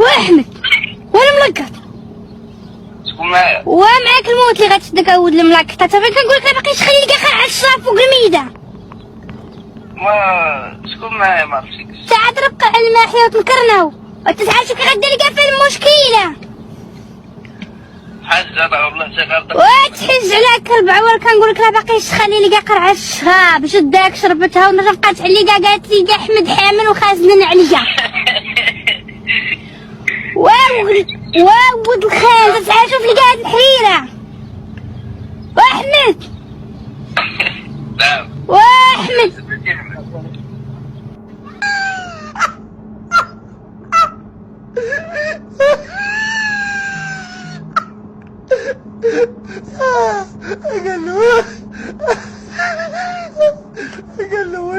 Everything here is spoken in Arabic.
واحمد وانا ملقط. شكون معايا؟ ومعاك الموت اللي غتشدك اود الملقط. صافي كنقول لك باقي تخلي لك على الشراب فوق الميده. ما شكون معايا ما عرفتيش. ساعات ربقى على الماحيه وتنكرناو وتسعى شي غدير لك في المشكله. حاج انا والله شغال. وتحج عليك 4 ور كنقول لك راه باقي تخلي لي قرعه الشراب شداك شربتها ونرجع بقات عليا قالت لي احمد حامل وخازنن عليا. واو الخال تسعى شوف لي قاعد الحريره. واحمد نعم. واحمد قال له